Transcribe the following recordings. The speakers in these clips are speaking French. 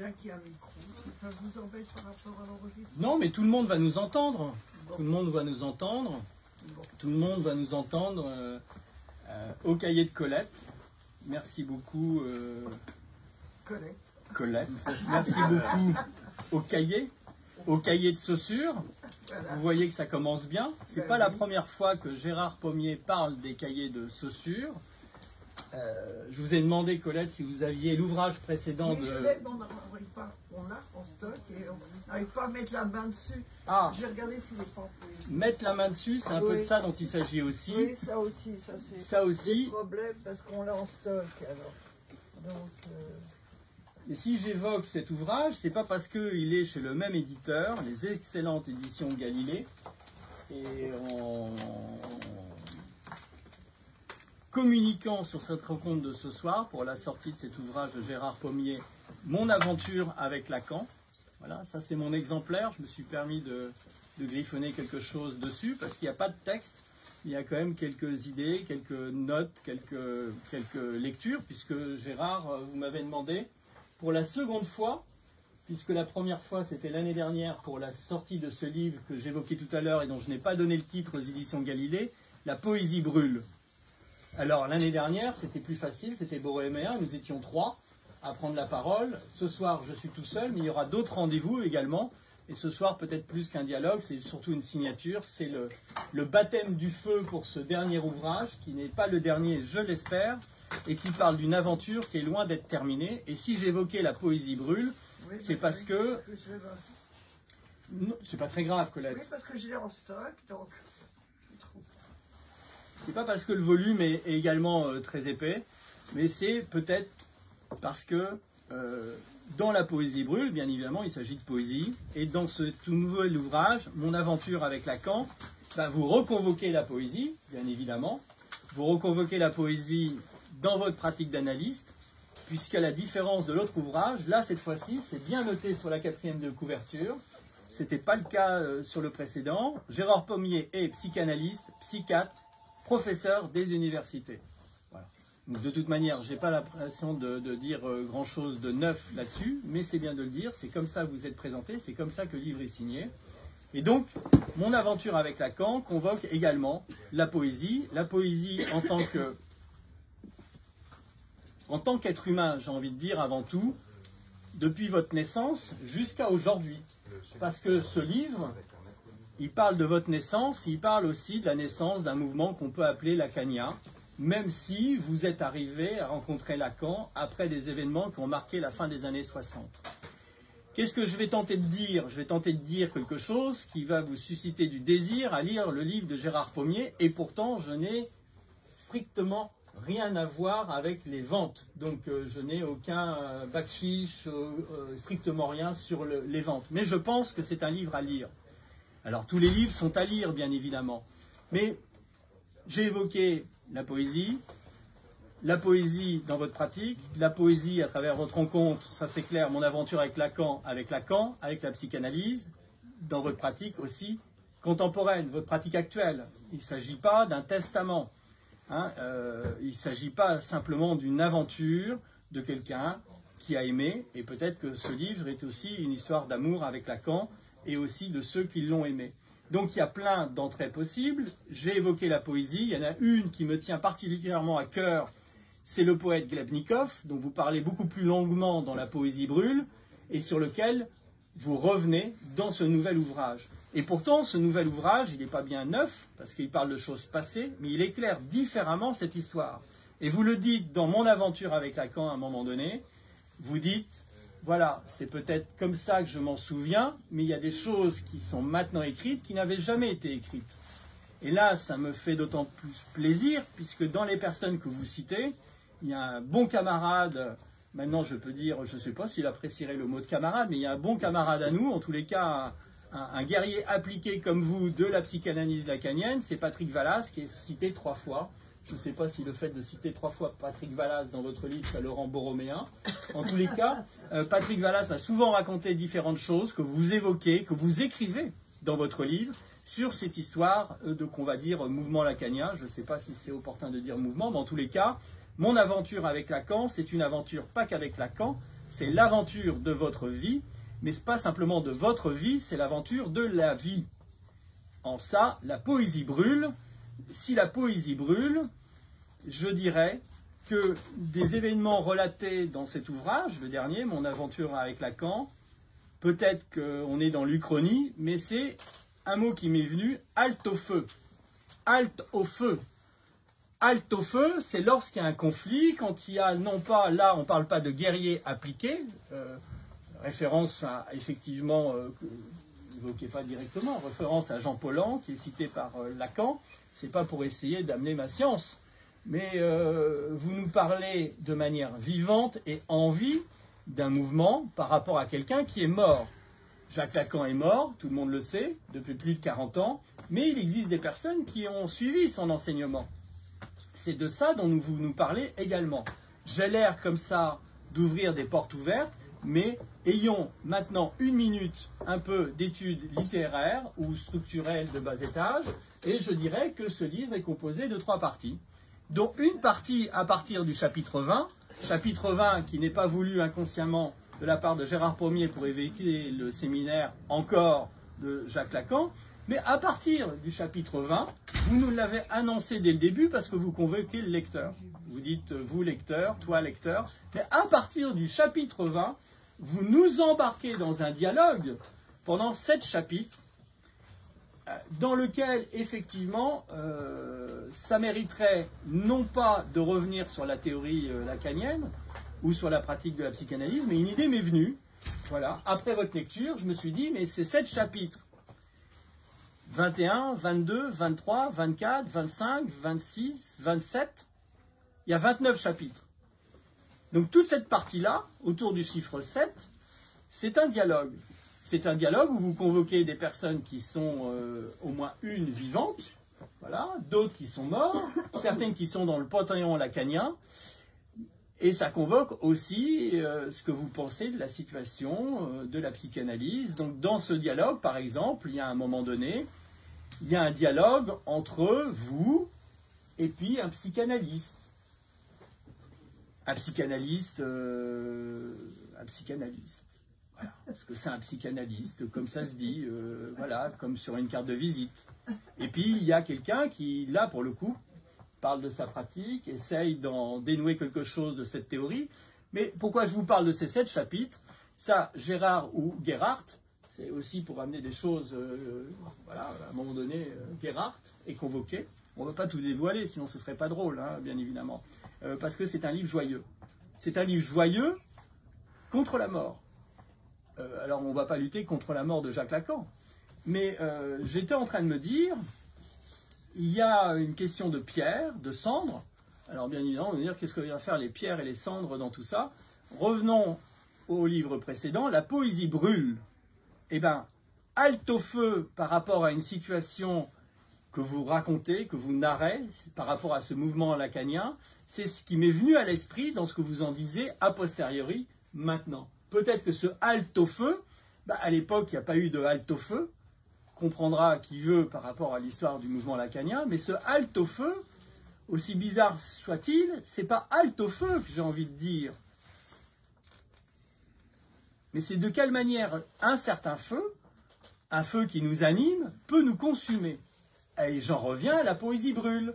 quelqu'un qui a un micro. Ça vous embête par rapport à l'enregistrement? Non, mais tout le monde va nous entendre. Bon. Tout le monde va nous entendre. Bon. Tout le monde va nous entendre au cahier de Colette. Merci beaucoup, Colette. Merci beaucoup au cahier de Saussure. Voilà. Vous voyez que ça commence bien. C'est Ben pas la oui. première fois que Gérard Pommier parle des cahiers de Saussure. Je vous ai demandé, Colette, si vous aviez l'ouvrage précédent Oui, de... je l'ai, mais on n'arrive pas. On l'a en stock et on n'arrive pas à mettre la main dessus. Ah, J'ai regardé s'il n'est pas en poésie. mettre la main dessus, c'est un peu de Oui. ça dont il s'agit aussi. Oui, ça aussi, ça c'est Ça aussi. le problème parce qu'on l'a en stock alors. Donc, Et si j'évoque cet ouvrage, c'est pas parce qu'il est chez le même éditeur, les excellentes éditions Galilée, et en communiquant sur cette rencontre de ce soir pour la sortie de cet ouvrage de Gérard Pommier, Mon aventure avec Lacan. Voilà, ça c'est mon exemplaire. Je me suis permis de griffonner quelque chose dessus parce qu'il n'y a pas de texte. Il y a quand même quelques idées, quelques notes, quelques lectures, puisque Gérard, vous m'avez demandé, pour la seconde fois, puisque la première fois c'était l'année dernière pour la sortie de ce livre que j'évoquais tout à l'heure et dont je n'ai pas donné le titre aux éditions Galilée, La poésie brûle. Alors l'année dernière c'était plus facile, c'était boréméen, nous étions 3 à prendre la parole. Ce soir je suis tout seul, mais il y aura d'autres rendez-vous également. Et ce soir, peut-être plus qu'un dialogue, c'est surtout une signature. C'est le baptême du feu pour ce dernier ouvrage, qui n'est pas le dernier, je l'espère, et qui parle d'une aventure qui est loin d'être terminée. Et si j'évoquais La poésie brûle, oui, c'est parce que... je l'ai pas. Non, c'est pas très grave, Colette. Oui, parce que je l'ai en stock, donc je trouve. C'est pas parce que le volume est également très épais, mais c'est peut-être parce que... dans La poésie brûle, bien évidemment, il s'agit de poésie. Et dans ce tout nouvel ouvrage, Mon aventure avec Lacan, vous reconvoquez la poésie, bien évidemment. Vous reconvoquez la poésie dans votre pratique d'analyste, puisqu'à la différence de l'autre ouvrage, là, cette fois-ci, c'est bien noté sur la 4e de couverture. Ce n'était pas le cas sur le précédent. Gérard Pommier est psychanalyste, psychiatre, professeur des universités. Donc, de toute manière, je n'ai pas l'impression de dire grand-chose de neuf là-dessus, mais c'est bien de le dire, c'est comme ça que vous êtes présenté, c'est comme ça que le livre est signé. Et donc, Mon aventure avec Lacan convoque également la poésie en tant qu'être humain, j'ai envie de dire avant tout, depuis votre naissance jusqu'à aujourd'hui. Parce que ce livre, il parle de votre naissance, il parle aussi de la naissance d'un mouvement qu'on peut appeler lacanien, même si vous êtes arrivé à rencontrer Lacan après des événements qui ont marqué la fin des années 60. Qu'est-ce que je vais tenter de dire? Je vais tenter de dire quelque chose qui va vous susciter du désir à lire le livre de Gérard Pommier, et pourtant je n'ai strictement rien à voir avec les ventes. Donc je n'ai aucun bakchich, strictement rien sur les ventes. Mais je pense que c'est un livre à lire. Alors tous les livres sont à lire, bien évidemment. Mais j'ai évoqué la poésie dans votre pratique, la poésie à travers votre rencontre, ça c'est clair, mon aventure avec Lacan, avec la psychanalyse, dans votre pratique aussi contemporaine, votre pratique actuelle. Il ne s'agit pas d'un testament, hein, il ne s'agit pas simplement d'une aventure de quelqu'un qui a aimé, et peut-être que ce livre est aussi une histoire d'amour avec Lacan, et aussi de ceux qui l'ont aimé. Donc il y a plein d'entrées possibles. J'ai évoqué la poésie, il y en a une qui me tient particulièrement à cœur, c'est le poète Glebnikov, dont vous parlez beaucoup plus longuement dans La poésie brûle, et sur lequel vous revenez dans ce nouvel ouvrage. Et pourtant, ce nouvel ouvrage, il n'est pas bien neuf, parce qu'il parle de choses passées, mais il éclaire différemment cette histoire. Et vous le dites dans Mon aventure avec Lacan à un moment donné, vous dites... Voilà, c'est peut-être comme ça que je m'en souviens, mais il y a des choses qui sont maintenant écrites qui n'avaient jamais été écrites. Et là, ça me fait d'autant plus plaisir, puisque dans les personnes que vous citez, il y a un bon camarade, maintenant je peux dire, je ne sais pas s'il apprécierait le mot de camarade, mais il y a un bon camarade à nous, en tous les cas, un guerrier appliqué comme vous de la psychanalyse lacanienne, c'est Patrick Vallas, qui est cité 3 fois. Je ne sais pas si le fait de citer 3 fois Patrick Vallas dans votre livre, ça le rend boréméen. En tous les cas, Patrick Vallas m'a souvent raconté différentes choses que vous évoquez, que vous écrivez dans votre livre, sur cette histoire de, qu'on va dire, mouvement lacanien. Je ne sais pas si c'est opportun de dire mouvement, mais en tous les cas, mon aventure avec Lacan, c'est une aventure pas qu'avec Lacan, c'est l'aventure de votre vie, mais ce n'est pas simplement de votre vie, c'est l'aventure de la vie. En ça, la poésie brûle. Si la poésie brûle, je dirais que des événements relatés dans cet ouvrage, le dernier, Mon aventure avec Lacan, peut-être qu'on est dans l'Uchronie, mais c'est un mot qui m'est venu, halte au feu. Halte au feu. Halte au feu, c'est lorsqu'il y a un conflit, quand il y a, non pas, là on ne parle pas de guerrier appliqué, référence à, effectivement, n'évoquez pas directement, référence à Jean Paulhan, qui est cité par Lacan, c'est pas pour essayer d'amener ma science, mais vous nous parlez de manière vivante et en vie d'un mouvement par rapport à quelqu'un qui est mort. Jacques Lacan est mort, tout le monde le sait, depuis plus de 40 ans, mais il existe des personnes qui ont suivi son enseignement. C'est de ça dont vous nous parlez également. J'ai l'air comme ça d'ouvrir des portes ouvertes, mais ayons maintenant 1 minute un peu d'études littéraires ou structurelles de bas étage, et je dirais que ce livre est composé de 3 parties, dont une partie à partir du chapitre 20 qui n'est pas voulu inconsciemment de la part de Gérard Pommier pour évoquer le séminaire encore de Jacques Lacan, mais à partir du chapitre 20, vous nous l'avez annoncé dès le début parce que vous convoquez le lecteur. Vous dites vous lecteur, toi lecteur, mais à partir du chapitre 20, vous nous embarquez dans un dialogue pendant 7 chapitres dans lequel effectivement ça mériterait non pas de revenir sur la théorie lacanienne ou sur la pratique de la psychanalyse, mais une idée m'est venue. Voilà, après votre lecture, je me suis dit, mais ces 7 chapitres, 21, 22, 23, 24, 25, 26, 27, il y a 29 chapitres. Donc toute cette partie-là, autour du chiffre 7, c'est un dialogue. C'est un dialogue où vous convoquez des personnes qui sont au moins une vivante, voilà, d'autres qui sont morts, certaines qui sont dans le panthéon lacanien, et ça convoque aussi ce que vous pensez de la situation de la psychanalyse. Donc dans ce dialogue, par exemple, il y a un moment donné, il y a un dialogue entre vous et puis un psychanalyste. Un psychanalyste. Voilà, parce que c'est un psychanalyste, comme ça se dit, voilà, comme sur une carte de visite. Et puis il y a quelqu'un qui, là pour le coup, parle de sa pratique, essaye d'en dénouer quelque chose de cette théorie. Mais pourquoi je vous parle de ces 7 chapitres? Ça, Gérard ou Gerhardt, c'est aussi pour amener des choses, voilà, à un moment donné, Gerhardt est convoqué. On ne veut pas tout dévoiler, sinon ce ne serait pas drôle, hein, bien évidemment. Parce que c'est un livre joyeux. C'est un livre joyeux contre la mort. Alors on ne va pas lutter contre la mort de Jacques Lacan. Mais j'étais en train de me dire, il y a une question de pierre, de cendre. Alors bien évidemment, on va dire qu'est-ce que vient faire les pierres et les cendres dans tout ça. Revenons au livre précédent, la poésie brûle. Eh bien, halte au feu par rapport à une situation que vous racontez, que vous narrez, par rapport à ce mouvement lacanien, c'est ce qui m'est venu à l'esprit dans ce que vous en disiez a posteriori maintenant. Peut-être que ce halte au feu, à l'époque, il n'y a pas eu de halte au feu, comprendra qui veut par rapport à l'histoire du mouvement lacanien, mais ce halte au feu, aussi bizarre soit-il, c'est pas halte au feu que j'ai envie de dire. Mais c'est de quelle manière un certain feu, un feu qui nous anime, peut nous consumer. Et j'en reviens à la poésie brûle.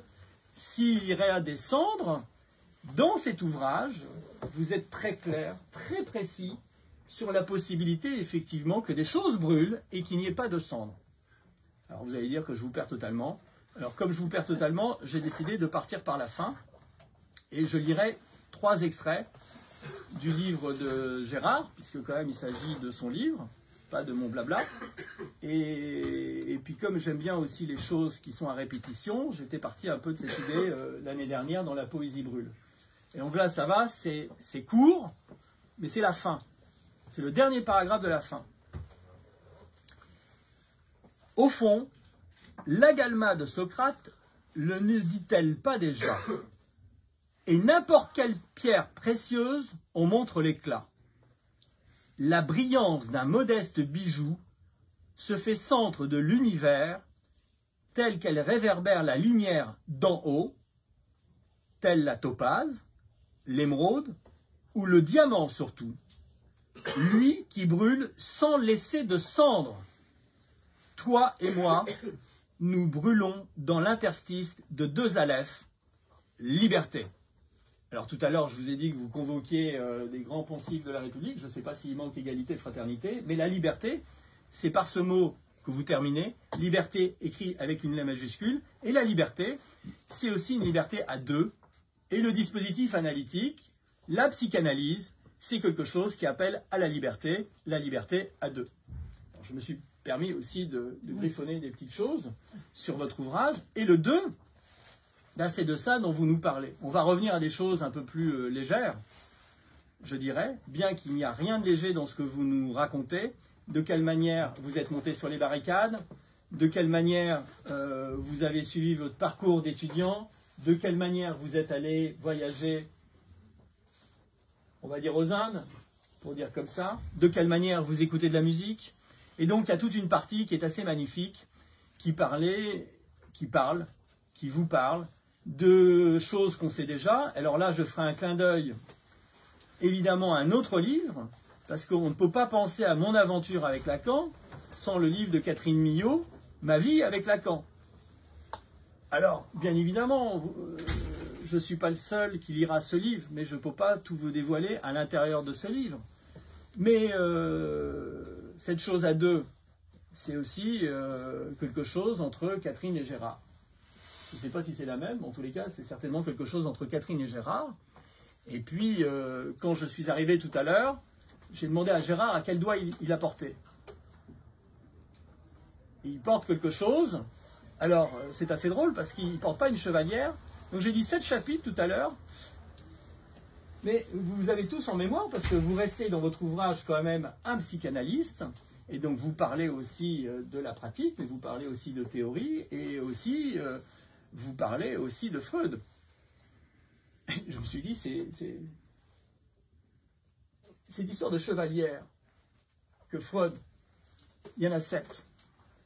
S'il y a des cendres, dans cet ouvrage, vous êtes très clair, très précis, sur la possibilité effectivement que des choses brûlent et qu'il n'y ait pas de cendres. Alors vous allez dire que je vous perds totalement. Alors comme je vous perds totalement, j'ai décidé de partir par la fin et je lirai 3 extraits du livre de Gérard, puisque quand même il s'agit de son livre, pas de mon blabla. Et puis comme j'aime bien aussi les choses qui sont à répétition, j'étais parti un peu de cette idée l'année dernière dans la poésie brûle. Et donc là ça va, c'est court, mais c'est la fin. C'est le dernier paragraphe de la fin. Au fond, l'agalma de Socrate le ne dit-elle pas déjà? Et n'importe quelle pierre précieuse en montre l'éclat. La brillance d'un modeste bijou se fait centre de l'univers telle qu'elle réverbère la lumière d'en haut, telle la topaze, l'émeraude ou le diamant surtout, lui qui brûle sans laisser de cendre. Toi et moi, nous brûlons dans l'interstice de deux alephes, liberté. Alors tout à l'heure, je vous ai dit que vous convoquiez des grands poncifs de la République. Je ne sais pas s'il manque égalité, fraternité, mais la liberté, c'est par ce mot que vous terminez. Liberté écrit avec une L majuscule. Et la liberté, c'est aussi une liberté à deux. Et le dispositif analytique, la psychanalyse, c'est quelque chose qui appelle à la liberté à deux. Alors, je me suis permis aussi de griffonner des petites choses sur votre ouvrage. Et le 2, là, c'est de ça dont vous nous parlez. On va revenir à des choses un peu plus légères, je dirais, bien qu'il n'y a rien de léger dans ce que vous nous racontez. De quelle manière vous êtes monté sur les barricades, de quelle manière vous avez suivi votre parcours d'étudiant, de quelle manière vous êtes allé voyager, on va dire aux Indes, pour dire comme ça, de quelle manière vous écoutez de la musique. Et donc il y a toute une partie qui est assez magnifique, qui vous parle de choses qu'on sait déjà. Alors là, je ferai un clin d'œil évidemment à un autre livre, parce qu'on ne peut pas penser à mon aventure avec Lacan sans le livre de Catherine Millot, Ma vie avec Lacan. Alors, bien évidemment, je ne suis pas le seul qui lira ce livre, mais je ne peux pas tout vous dévoiler à l'intérieur de ce livre. Mais cette chose à deux, c'est aussi quelque chose entre Catherine et Gérard. Je ne sais pas si c'est la même, mais en tous les cas, c'est certainement quelque chose entre Catherine et Gérard. Et puis, quand je suis arrivé tout à l'heure, j'ai demandé à Gérard à quel doigt il a porté. Il porte quelque chose. Alors, c'est assez drôle parce qu'il ne porte pas une chevalière. Donc, j'ai dit 7 chapitres tout à l'heure. Mais vous avez tous en mémoire parce que vous restez dans votre ouvrage quand même un psychanalyste. Et donc, vous parlez aussi de la pratique, mais vous parlez aussi de théorie et aussi, vous parlez aussi de Freud. Et je me suis dit, c'est l'histoire de chevalière que Freud, il y en a 7.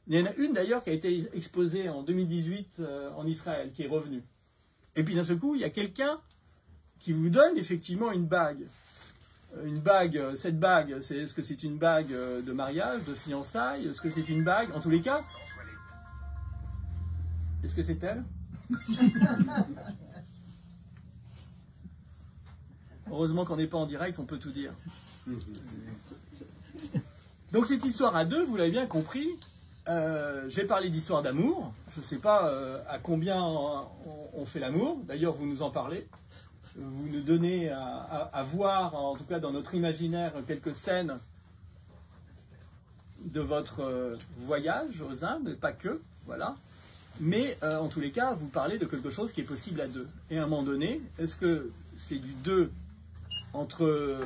Il y en a une d'ailleurs qui a été exposée en 2018 en Israël, qui est revenue. Et puis d'un seul coup, il y a quelqu'un qui vous donne effectivement une bague. Une bague, cette bague, est-ce que c'est une bague de mariage, de fiançailles? Est-ce que c'est une bague? En tous les cas, est-ce que c'est elle? Heureusement qu'on n'est pas en direct, on peut tout dire. Donc cette histoire à deux, vous l'avez bien compris, j'ai parlé d'histoire d'amour. Je ne sais pas à combien on fait l'amour. D'ailleurs, vous nous en parlez. Vous nous donnez à voir, en tout cas dans notre imaginaire, quelques scènes de votre voyage aux Indes, pas que, voilà. Mais en tous les cas, vous parlez de quelque chose qui est possible à deux. Et à un moment donné, est-ce que c'est du deux entre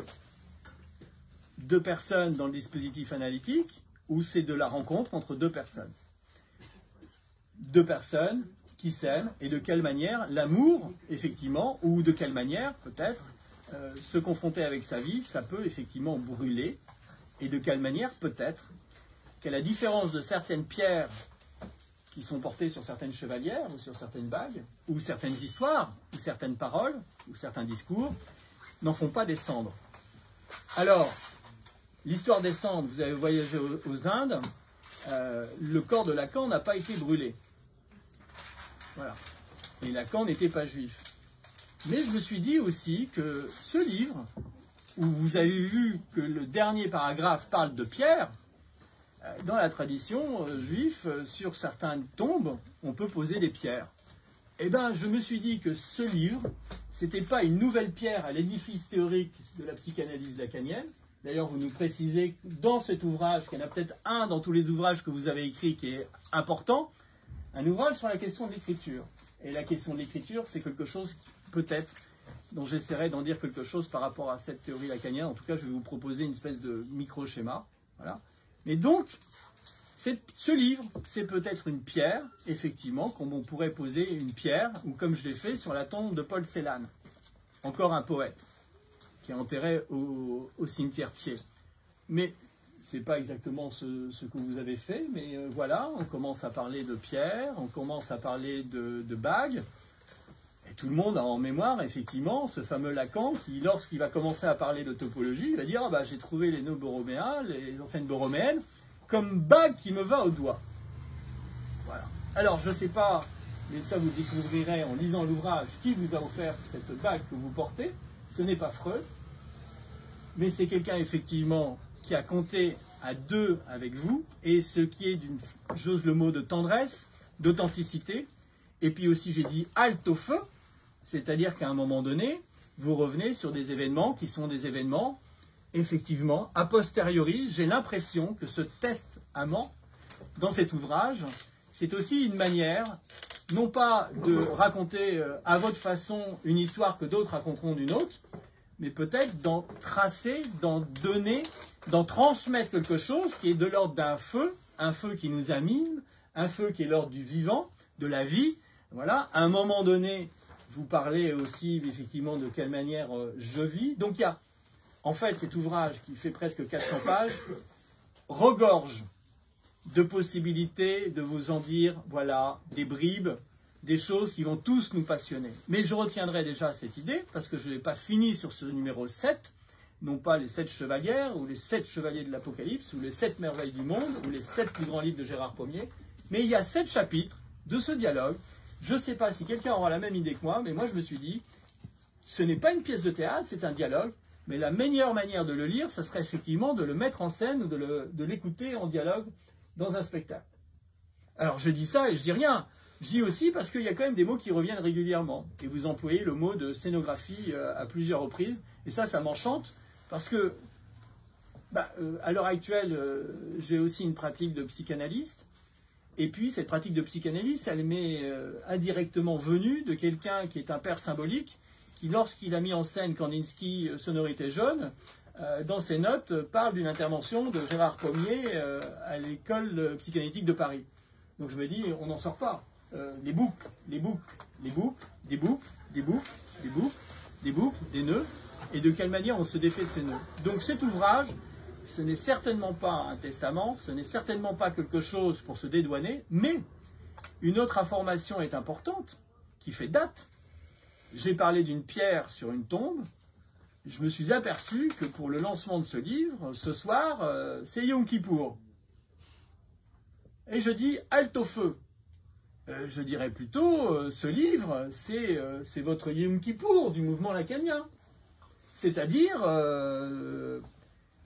deux personnes dans le dispositif analytique, ou c'est de la rencontre entre deux personnes? Deux personnes qui s'aiment, et de quelle manière l'amour, effectivement, ou de quelle manière, peut-être, se confronter avec sa vie, ça peut effectivement brûler, et de quelle manière, peut-être, qu'à la différence de certaines pierres qui sont portées sur certaines chevalières, ou sur certaines bagues, ou certaines histoires, ou certaines paroles, ou certains discours, n'en font pas des cendres. Alors, l'histoire des cendres, vous avez voyagé aux Indes, le corps de Lacan n'a pas été brûlé. Voilà. Et Lacan n'était pas juif. Mais je me suis dit aussi que ce livre, où vous avez vu que le dernier paragraphe parle de pierre, dans la tradition juive, sur certaines tombes, on peut poser des pierres. Eh bien, je me suis dit que ce livre, c'était pas une nouvelle pierre à l'édifice théorique de la psychanalyse lacanienne. D'ailleurs, vous nous précisez dans cet ouvrage, qu'il y en a peut-être un dans tous les ouvrages que vous avez écrits qui est important, un ouvrage sur la question de l'écriture. Et la question de l'écriture, c'est quelque chose, peut-être, dont j'essaierai d'en dire quelque chose par rapport à cette théorie lacanienne. En tout cas, je vais vous proposer une espèce de micro-schéma. Voilà. Mais donc, ce livre, c'est peut-être une pierre, effectivement, comme on pourrait poser une pierre, ou comme je l'ai fait sur la tombe de Paul Celan, encore un poète, qui est enterré au cimetière Thiers. Mais ce n'est pas exactement ce que vous avez fait, mais voilà, on commence à parler de pierre, on commence à parler de bagues, Et tout le monde a en mémoire, effectivement, ce fameux Lacan qui, lorsqu'il va commencer à parler de topologie, il va dire « Ah bah, j'ai trouvé les nœuds borroméens, les enseignes borroméennes, comme bague qui me va au doigt. » Voilà. Alors, je ne sais pas, mais ça vous découvrirez en lisant l'ouvrage qui vous a offert cette bague que vous portez. Ce n'est pas Freud, mais c'est quelqu'un, effectivement, qui a compté à deux avec vous, et ce qui est d'une, j'ose le mot, de tendresse, d'authenticité, et puis aussi j'ai dit halte au feu, c'est-à-dire qu'à un moment donné, vous revenez sur des événements qui sont des événements, effectivement, a posteriori, j'ai l'impression que ce test amant, dans cet ouvrage, c'est aussi une manière, non pas de raconter à votre façon une histoire que d'autres raconteront d'une autre, mais peut-être d'en tracer, d'en donner, d'en transmettre quelque chose qui est de l'ordre d'un feu, un feu qui nous anime, un feu qui est l'ordre du vivant, de la vie. Voilà, à un moment donné, vous parlez aussi effectivement de quelle manière je vis. Donc il y a, en fait, cet ouvrage qui fait presque 400 pages, regorge de possibilités de vous en dire, voilà, des bribes, des choses qui vont tous nous passionner. Mais je retiendrai déjà cette idée, parce que je n'ai pas fini sur ce numéro 7, non pas les 7 chevalières, ou les 7 chevaliers de l'Apocalypse, ou les 7 merveilles du monde, ou les 7 plus grands livres de Gérard Pommier, mais il y a 7 chapitres de ce dialogue. Je ne sais pas si quelqu'un aura la même idée que moi, mais moi je me suis dit, ce n'est pas une pièce de théâtre, c'est un dialogue, mais la meilleure manière de le lire, ce serait effectivement de le mettre en scène, ou de l'écouter en dialogue dans un spectacle. Alors je dis ça et je dis rien. Je dis aussi parce qu'il y a quand même des mots qui reviennent régulièrement. Et vous employez le mot de scénographie à plusieurs reprises. Et ça m'enchante parce que, à l'heure actuelle, j'ai aussi une pratique de psychanalyste. Et puis, cette pratique de psychanalyste, elle m'est indirectement venue de quelqu'un qui est un père symbolique, qui, lorsqu'il a mis en scène Kandinsky, Sonorité jaune, dans ses notes, parle d'une intervention de Gérard Pommier à l'école psychanalytique de Paris. Donc je me dis, on n'en sort pas. Les boucles, des nœuds, et de quelle manière on se défait de ces nœuds. Donc cet ouvrage, ce n'est certainement pas un testament, ce n'est certainement pas quelque chose pour se dédouaner, mais une autre information est importante, qui fait date. J'ai parlé d'une pierre sur une tombe, je me suis aperçu que pour le lancement de ce livre, ce soir, c'est Yom Kippour. Et je dis, halte au feu. Je dirais plutôt, ce livre, c'est votre Yom Kippour du mouvement lacanien. C'est-à-dire,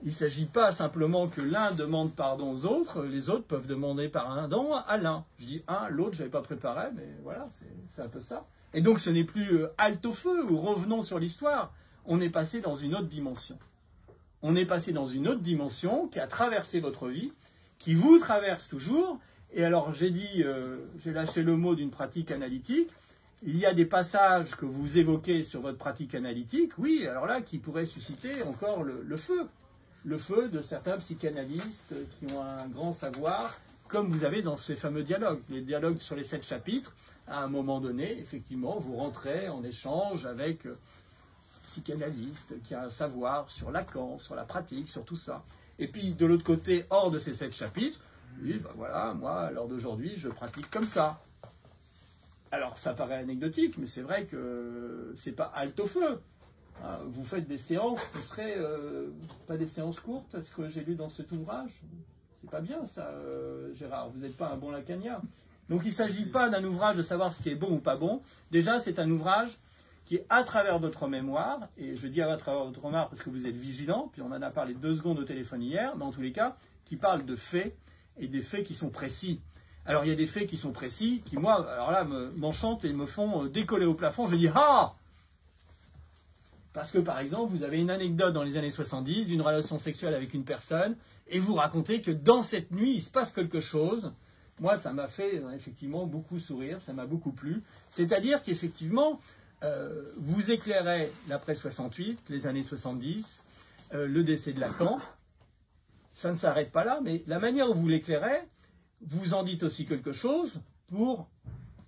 il ne s'agit pas simplement que l'un demande pardon aux autres, les autres peuvent demander pardon à l'un. Je dis un, l'autre, je n'avais pas préparé, mais voilà, c'est un peu ça. Et donc ce n'est plus halte au feu ou revenons sur l'histoire, on est passé dans une autre dimension. On est passé dans une autre dimension qui a traversé votre vie, qui vous traverse toujours. Et alors j'ai dit, j'ai lâché le mot d'une pratique analytique, il y a des passages que vous évoquez sur votre pratique analytique, oui, alors là, qui pourraient susciter encore le feu de certains psychanalystes qui ont un grand savoir, comme vous avez dans ces fameux dialogues, les dialogues sur les 7 chapitres, à un moment donné, effectivement, vous rentrez en échange avec un psychanalyste qui a un savoir sur Lacan, sur la pratique, sur tout ça. Et puis, de l'autre côté, hors de ces 7 chapitres, oui, ben voilà, moi, à l'heure d'aujourd'hui, je pratique comme ça. Alors, ça paraît anecdotique, mais c'est vrai que c'est pas halte au feu. Vous faites des séances qui seraient pas des séances courtes, ce que j'ai lu dans cet ouvrage. C'est pas bien, ça, Gérard. Vous n'êtes pas un bon lacanien. Donc, il ne s'agit pas d'un ouvrage de savoir ce qui est bon ou pas bon. Déjà, c'est un ouvrage qui est à travers votre mémoire, et je dis à travers votre mémoire parce que vous êtes vigilant, puis on en a parlé 2 secondes au téléphone hier, mais en tous les cas, qui parle de faits, et des faits qui sont précis. Alors il y a des faits qui sont précis, qui moi, alors là, m'enchantent et me font décoller au plafond. Je dis, ah! Parce que par exemple, vous avez une anecdote dans les années 70, d'une relation sexuelle avec une personne, et vous racontez que dans cette nuit, il se passe quelque chose. Moi, ça m'a fait effectivement beaucoup sourire, ça m'a beaucoup plu. C'est-à-dire qu'effectivement, vous éclairez l'après 68, les années 70, le décès de Lacan. Ça ne s'arrête pas là, mais la manière où vous l'éclairez, vous en dites aussi quelque chose pour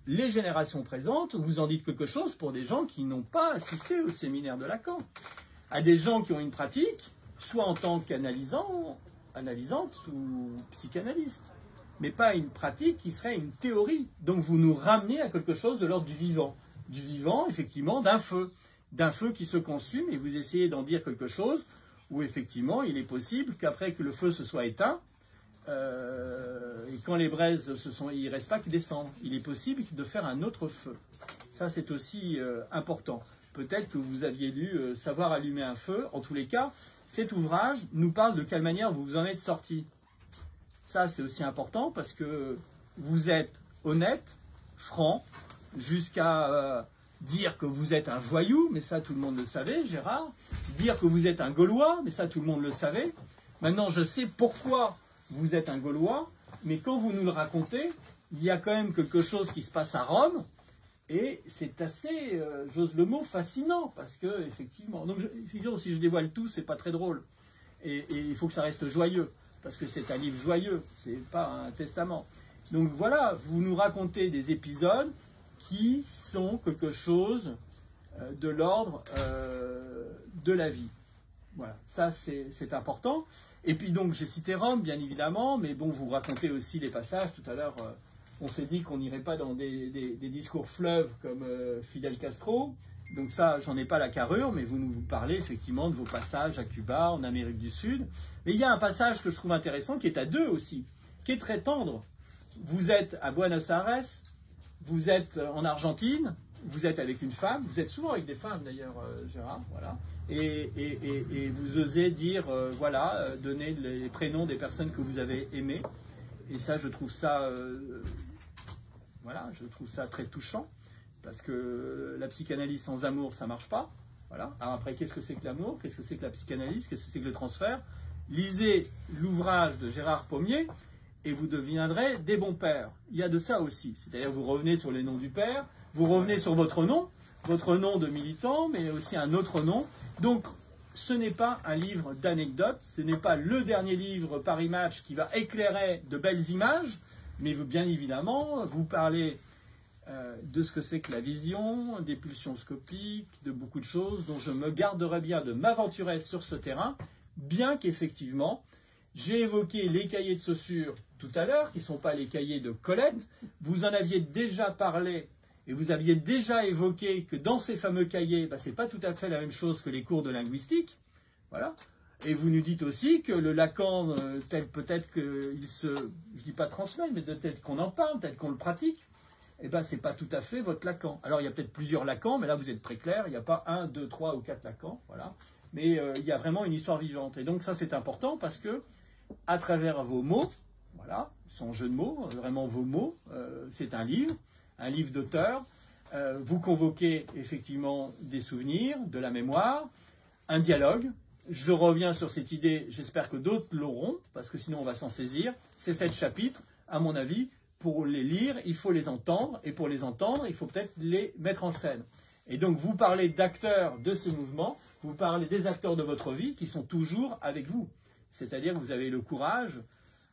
les générations présentes, vous en dites quelque chose pour des gens qui n'ont pas assisté au séminaire de Lacan. À des gens qui ont une pratique, soit en tant qu'analysante ou psychanalyste, mais pas une pratique qui serait une théorie. Donc vous nous ramenez à quelque chose de l'ordre du vivant. du vivant, effectivement, d'un feu qui se consume, et vous essayez d'en dire quelque chose où effectivement il est possible qu'après que le feu se soit éteint, et quand les braises il ne reste pas que des cendres, il est possible de faire un autre feu. Ça c'est aussi important. Peut-être que vous aviez lu Savoir allumer un feu. En tous les cas, cet ouvrage nous parle de quelle manière vous en êtes sorti. Ça c'est aussi important parce que vous êtes honnête, franc, jusqu'à dire que vous êtes un voyou, mais ça tout le monde le savait, Gérard. Dire que vous êtes un Gaulois, mais ça tout le monde le savait. Maintenant je sais pourquoi vous êtes un Gaulois, mais quand vous nous le racontez, il y a quand même quelque chose qui se passe à Rome, et c'est assez, j'ose le mot, fascinant, parce que, effectivement, donc si je dévoile tout, c'est pas très drôle, et il faut que ça reste joyeux, parce que c'est un livre joyeux, c'est pas un testament. Donc voilà, vous nous racontez des épisodes qui sont quelque chose de l'ordre de la vie. Voilà, ça c'est important. Et puis donc j'ai cité Rome, bien évidemment, mais bon, vous racontez aussi des passages. Tout à l'heure, on s'est dit qu'on n'irait pas dans des discours fleuves comme Fidel Castro. Donc ça, j'en ai pas la carrure, mais vous nous parlez effectivement de vos passages à Cuba, en Amérique du Sud. Mais il y a un passage que je trouve intéressant, qui est à deux aussi, qui est très tendre. Vous êtes à Buenos Aires, vous êtes en Argentine, vous êtes avec une femme, vous êtes souvent avec des femmes d'ailleurs, Gérard, voilà. Et vous osez dire, voilà, donner les prénoms des personnes que vous avez aimées. Et ça, je trouve ça, voilà, je trouve ça très touchant, parce que la psychanalyse sans amour, ça marche pas. Voilà. Alors après, qu'est-ce que c'est que l'amour? Qu'est-ce que c'est que la psychanalyse? Qu'est-ce que c'est que le transfert? Lisez l'ouvrage de Gérard Pommier et vous deviendrez des bons pères. Il y a de ça aussi. C'est-à-dire, vous revenez sur les noms du père, vous revenez sur votre nom de militant, mais aussi un autre nom. Donc, ce n'est pas un livre d'anecdotes, ce n'est pas le dernier livre Paris Match qui va éclairer de belles images, mais bien évidemment, vous parlez de ce que c'est que la vision, des pulsions scopiques, de beaucoup de choses dont je me garderai bien de m'aventurer sur ce terrain, bien qu'effectivement, j'ai évoqué les cahiers de Saussure tout à l'heure, qui ne sont pas les cahiers de Colette. Vous en aviez déjà parlé. Et vous aviez déjà évoqué que dans ces fameux cahiers, ce n'est pas tout à fait la même chose que les cours de linguistique. Voilà. Et vous nous dites aussi que le Lacan, tel peut-être qu'il se, je ne dis pas transmet, mais tel qu'on en parle, tel qu'on le pratique, ce n'est pas tout à fait votre Lacan. Alors il y a peut-être plusieurs Lacans, mais là vous êtes très clair, il n'y a pas 1, 2, 3 ou 4 Lacans. Voilà. Mais il y a vraiment une histoire vivante. Et donc ça c'est important parce que, à travers vos mots, voilà, sans jeu de mots, vraiment vos mots, c'est un livre d'auteur, vous convoquez effectivement des souvenirs, de la mémoire, un dialogue. Je reviens sur cette idée, j'espère que d'autres l'auront, parce que sinon on va s'en saisir. Ces 7 chapitres, à mon avis, pour les lire, il faut les entendre, et pour les entendre, il faut peut-être les mettre en scène. Et donc vous parlez d'acteurs de ce mouvement, vous parlez des acteurs de votre vie qui sont toujours avec vous. C'est-à-dire que vous avez le courage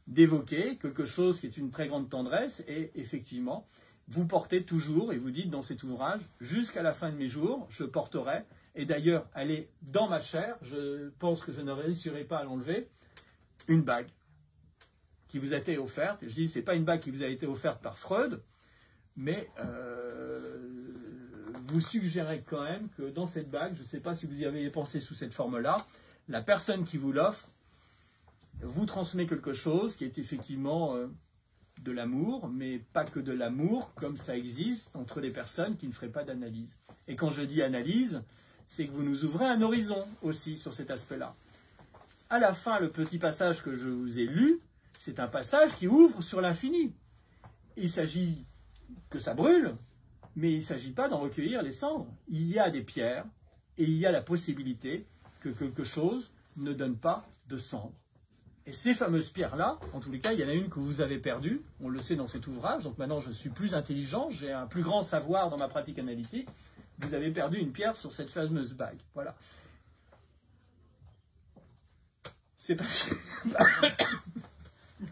d'évoquer quelque chose qui est une très grande tendresse, et effectivement, vous portez toujours, et vous dites dans cet ouvrage, jusqu'à la fin de mes jours, je porterai, et d'ailleurs, elle est dans ma chair, je pense que je ne réussirai pas à l'enlever, une bague qui vous a été offerte. Et je dis, ce n'est pas une bague qui vous a été offerte par Freud, mais vous suggérez quand même que dans cette bague, je ne sais pas si vous y avez pensé sous cette forme-là, la personne qui vous l'offre vous transmet quelque chose qui est effectivement de l'amour, mais pas que de l'amour, comme ça existe entre les personnes qui ne feraient pas d'analyse. Et quand je dis analyse, c'est que vous nous ouvrez un horizon aussi sur cet aspect-là. À la fin, le petit passage que je vous ai lu, c'est un passage qui ouvre sur l'infini. Il s'agit que ça brûle, mais il ne s'agit pas d'en recueillir les cendres. Il y a des pierres, et il y a la possibilité que quelque chose ne donne pas de cendres. Et ces fameuses pierres-là, en tous les cas, il y en a une que vous avez perdue, on le sait dans cet ouvrage, donc maintenant je suis plus intelligent, j'ai un plus grand savoir dans ma pratique analytique. Vous avez perdu une pierre sur cette fameuse bague. Voilà. C'est pas fini.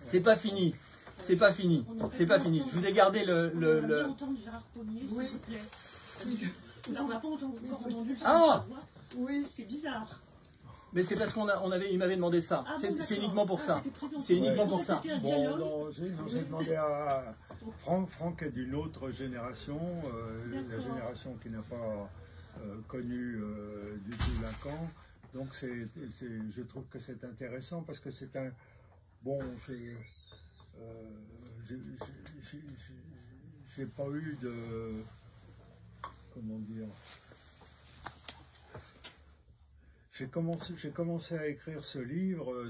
C'est pas fini. C'est pas fini. C'est pas fini. Je vous ai gardé le... On a bien entendu Gérard Pommier, s'il vous plaît. Parce que là, on n'a pas encore entendu le son de sa voix. Oui. C'est bizarre. Mais c'est parce il m'avait demandé ça. Ah c'est bon, uniquement pour ça. C'était prévu. C'est uniquement pour ça. C'était un Bon, dialogue. non, j'ai demandé à Franck est d'une autre génération, la génération qui n'a pas connu du tout Lacan. Donc je trouve que c'est intéressant parce que c'est un... Bon, j'ai pas eu de... Comment dire... J'ai commencé à écrire ce livre,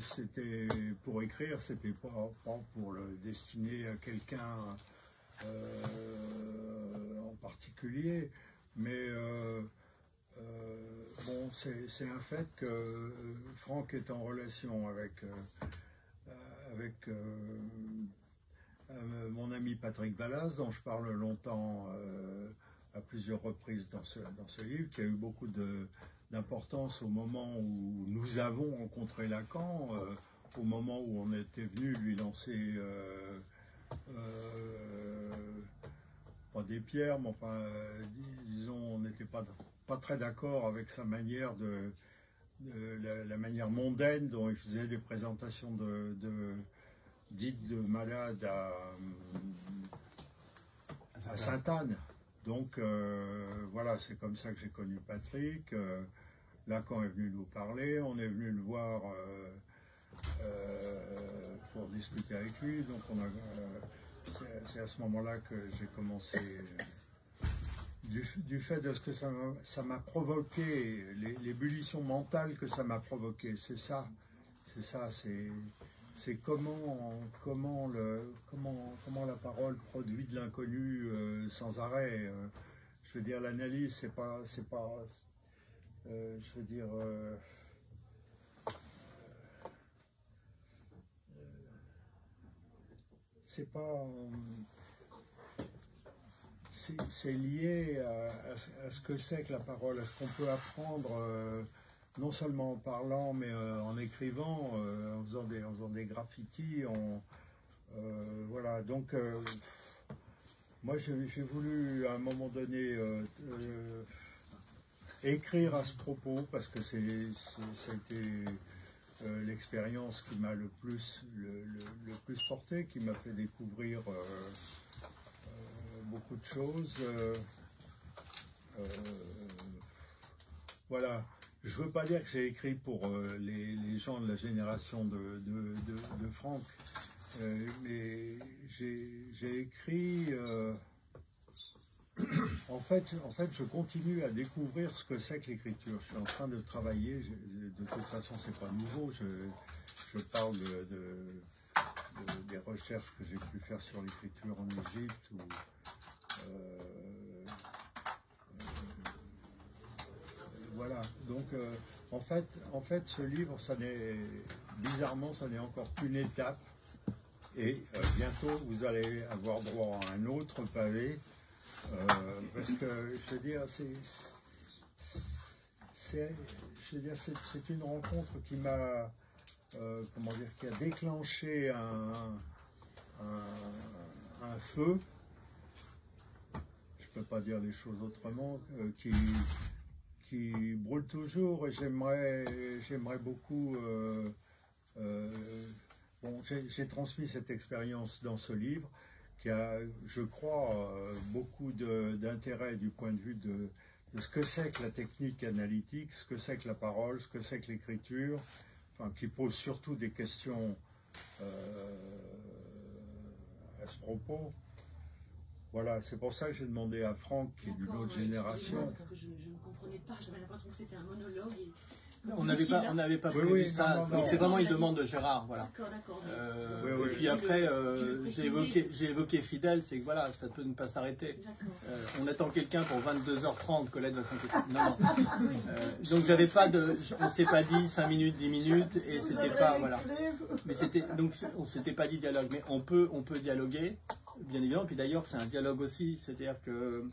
c'était pour écrire, c'était pas pour le destiner à quelqu'un en particulier, mais bon, c'est un fait que Franck est en relation avec mon ami Patrick Ballas, dont je parle longtemps à plusieurs reprises dans ce livre, qui a eu beaucoup d'importance au moment où nous avons rencontré Lacan, au moment où on était venu lui lancer pas des pierres, mais enfin, disons, on n'était pas très d'accord avec sa manière la manière mondaine dont il faisait des présentations dites de malades à Sainte-Anne. Donc voilà, c'est comme ça que j'ai connu Patrick. Lacan est venu nous parler, on est venu le voir pour discuter avec lui. Donc c'est à ce moment-là que j'ai commencé, du fait de ce que ça m'a provoqué, l'ébullition mentale que ça m'a provoqué, c'est ça, c'est comment la parole produit de l'inconnu sans arrêt. Je veux dire, l'analyse, c'est pas je veux dire, c'est pas, c'est lié à ce que c'est que la parole, à ce qu'on peut apprendre, non seulement en parlant, mais en écrivant, en faisant des graffitis, voilà, donc moi j'ai voulu à un moment donné écrire à ce propos, parce que c'était l'expérience qui m'a le plus porté, qui m'a fait découvrir beaucoup de choses. Voilà. Je ne veux pas dire que j'ai écrit pour les gens de la génération de Franck, mais j'ai écrit... En fait, je continue à découvrir ce que c'est que l'écriture. Je suis en train de travailler, de toute façon, c'est pas nouveau. Je parle des recherches que j'ai pu faire sur l'écriture en Égypte. Voilà. Donc, en fait, ce livre, bizarrement, ça n'est encore qu'une étape. Et bientôt, vous allez avoir droit à un autre pavé. Parce que, je veux dire, c'est une rencontre qui m'a, comment dire, qui a déclenché un feu, je peux pas dire les choses autrement, qui brûle toujours, et j'aimerais beaucoup, bon, j'ai transmis cette expérience dans ce livre, qui a, je crois, beaucoup d'intérêt du point de vue de ce que c'est que la technique analytique, ce que c'est que la parole, ce que c'est que l'écriture, enfin, qui pose surtout des questions à ce propos. Voilà, c'est pour ça que j'ai demandé à Franck, qui est d'une autre génération. Parce que je ne comprenais pas, j'avais l'impression que c'était un monologue. On n'avait pas prévu ça, donc c'est vraiment une demande de Gérard, voilà. D'accord. Et puis après, j'ai évoqué Fidèle, c'est que voilà, ça peut ne pas s'arrêter. On attend quelqu'un pour 22h30, Colette va s'inquiéter. Non. Donc j'avais pas on s'est pas dit 5 minutes, 10 minutes, et c'était pas, voilà. Mais donc on s'était pas dit dialogue, mais on peut dialoguer, bien évidemment, puis d'ailleurs c'est un dialogue aussi, c'est-à-dire que